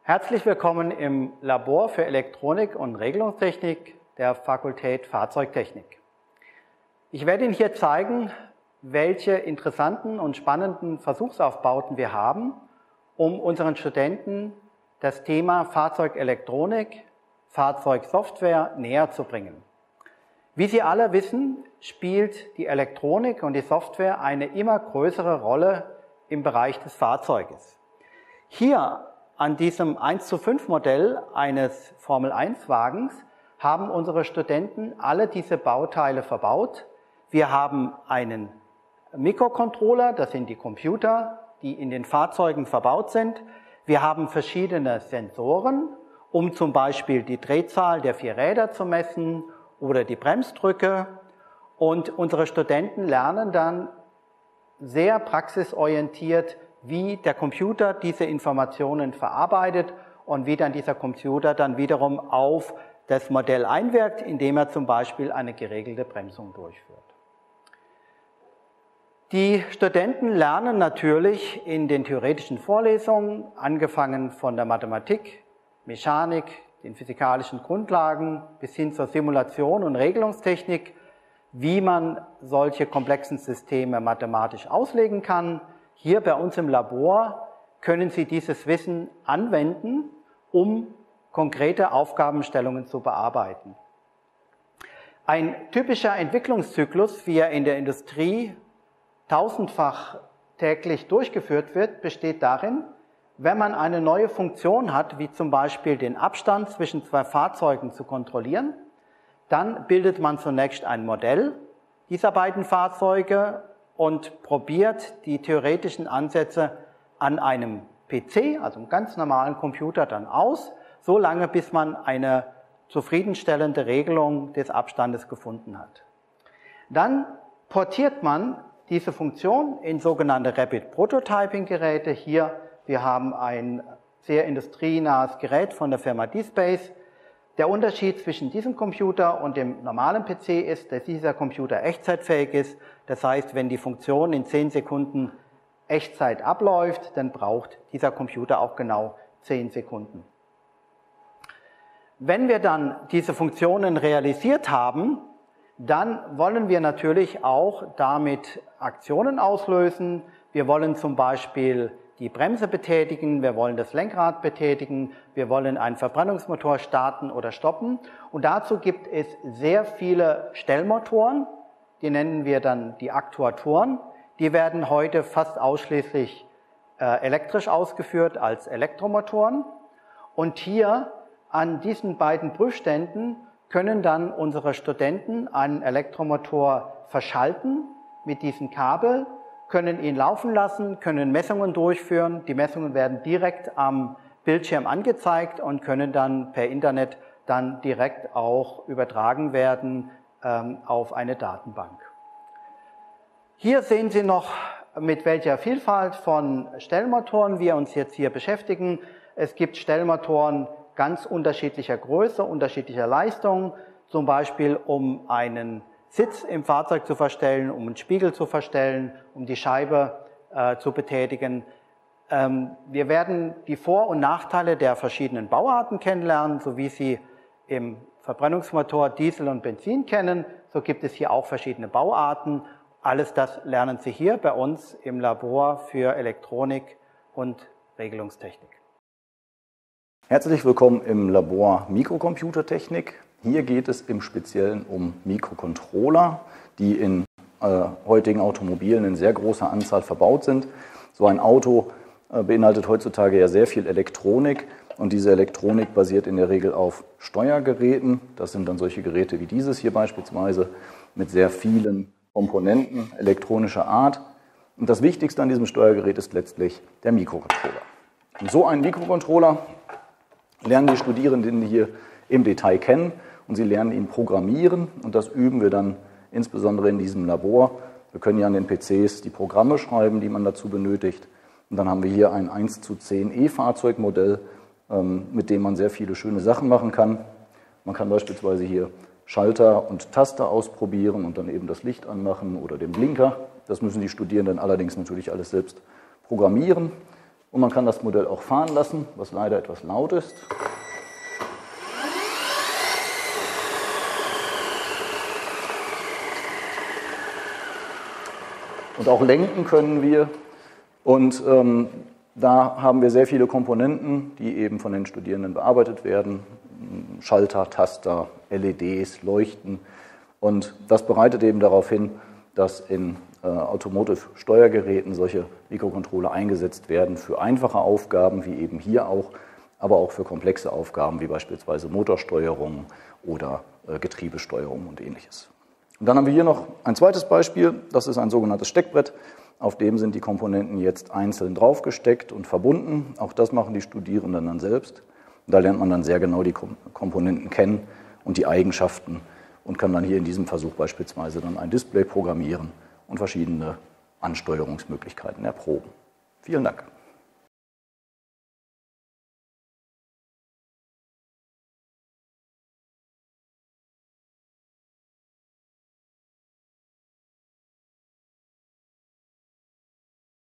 Herzlich willkommen im Labor für Elektronik und Regelungstechnik der Fakultät Fahrzeugtechnik. Ich werde Ihnen hier zeigen, welche interessanten und spannenden Versuchsaufbauten wir haben, um unseren Studenten das Thema Fahrzeugelektronik, Fahrzeugsoftware näher zu bringen. Wie Sie alle wissen, spielt die Elektronik und die Software eine immer größere Rolle im Bereich des Fahrzeuges. Hier an diesem 1:5 Modell eines Formel-1-Wagens haben unsere Studenten alle diese Bauteile verbaut. Wir haben einen Mikrocontroller, das sind die Computer, die in den Fahrzeugen verbaut sind. Wir haben verschiedene Sensoren, um zum Beispiel die Drehzahl der 4 Räder zu messen oder die Bremsdrücke. Und unsere Studenten lernen dann sehr praxisorientiert, wie der Computer diese Informationen verarbeitet und wie dann dieser Computer dann wiederum auf das Modell einwirkt, indem er zum Beispiel eine geregelte Bremsung durchführt. Die Studenten lernen natürlich in den theoretischen Vorlesungen, angefangen von der Mathematik, Mechanik, den physikalischen Grundlagen bis hin zur Simulation und Regelungstechnik, wie man solche komplexen Systeme mathematisch auslegen kann. Hier bei uns im Labor können Sie dieses Wissen anwenden, um konkrete Aufgabenstellungen zu bearbeiten. Ein typischer Entwicklungszyklus, wie er in der Industrie tausendfach täglich durchgeführt wird, besteht darin, wenn man eine neue Funktion hat, wie zum Beispiel den Abstand zwischen 2 Fahrzeugen zu kontrollieren, dann bildet man zunächst ein Modell dieser beiden Fahrzeuge und probiert die theoretischen Ansätze an einem PC, also einem ganz normalen Computer, dann aus, so lange bis man eine zufriedenstellende Regelung des Abstandes gefunden hat. Dann portiert man diese Funktion in sogenannte Rapid Prototyping Geräte. Hier, wir haben ein sehr industrienahes Gerät von der Firma D-Space. Der Unterschied zwischen diesem Computer und dem normalen PC ist, dass dieser Computer echtzeitfähig ist. Das heißt, wenn die Funktion in 10 Sekunden Echtzeit abläuft, dann braucht dieser Computer auch genau 10 Sekunden. Wenn wir dann diese Funktionen realisiert haben, dann wollen wir natürlich auch damit Aktionen auslösen. Wir wollen zum Beispiel die Bremse betätigen, wir wollen das Lenkrad betätigen, wir wollen einen Verbrennungsmotor starten oder stoppen. Und dazu gibt es sehr viele Stellmotoren, die nennen wir dann die Aktuatoren. Die werden heute fast ausschließlich elektrisch ausgeführt als Elektromotoren. Und hier an diesen beiden Prüfständen können dann unsere Studenten einen Elektromotor verschalten mit diesem Kabel, können ihn laufen lassen, können Messungen durchführen. Die Messungen werden direkt am Bildschirm angezeigt und können dann per Internet dann direkt auch übertragen werden auf eine Datenbank. Hier sehen Sie noch, mit welcher Vielfalt von Stellmotoren wir uns jetzt hier beschäftigen. Es gibt Stellmotoren ganz unterschiedlicher Größe, unterschiedlicher Leistung, zum Beispiel um einen Sitz im Fahrzeug zu verstellen, um einen Spiegel zu verstellen, um die Scheibe zu betätigen. Wir werden die Vor- und Nachteile der verschiedenen Bauarten kennenlernen, so wie Sie im Verbrennungsmotor Diesel und Benzin kennen. So gibt es hier auch verschiedene Bauarten. Alles das lernen Sie hier bei uns im Labor für Elektronik und Regelungstechnik. Herzlich willkommen im Labor Mikrocomputertechnik. Hier geht es im Speziellen um Mikrocontroller, die in heutigen Automobilen in sehr großer Anzahl verbaut sind. So ein Auto beinhaltet heutzutage ja sehr viel Elektronik und diese Elektronik basiert in der Regel auf Steuergeräten. Das sind dann solche Geräte wie dieses hier beispielsweise mit sehr vielen Komponenten elektronischer Art. Und das Wichtigste an diesem Steuergerät ist letztlich der Mikrocontroller. Und so einen Mikrocontroller lernen die Studierenden hier im Detail kennen und sie lernen ihn programmieren und das üben wir dann insbesondere in diesem Labor. Wir können ja an den PCs die Programme schreiben, die man dazu benötigt. Und dann haben wir hier ein 1:10 E-Fahrzeugmodell, mit dem man sehr viele schöne Sachen machen kann. Man kann beispielsweise hier Schalter und Taster ausprobieren und dann eben das Licht anmachen oder den Blinker. Das müssen die Studierenden allerdings natürlich alles selbst programmieren. Und man kann das Modell auch fahren lassen, was leider etwas laut ist. Und auch lenken können wir. Und da haben wir sehr viele Komponenten, die eben von den Studierenden bearbeitet werden. Schalter, Taster, LEDs, Leuchten. Und das bereitet eben darauf hin, dass in Automotive-Steuergeräten solche Mikrocontroller eingesetzt werden für einfache Aufgaben, wie eben hier auch, aber auch für komplexe Aufgaben, wie beispielsweise Motorsteuerung oder Getriebesteuerung und Ähnliches. Und dann haben wir hier noch ein zweites Beispiel, das ist ein sogenanntes Steckbrett. Auf dem sind die Komponenten jetzt einzeln draufgesteckt und verbunden. Auch das machen die Studierenden dann selbst. Da lernt man dann sehr genau die Komponenten kennen und die Eigenschaften und kann dann hier in diesem Versuch beispielsweise dann ein Display programmieren und verschiedene Ansteuerungsmöglichkeiten erproben. Vielen Dank.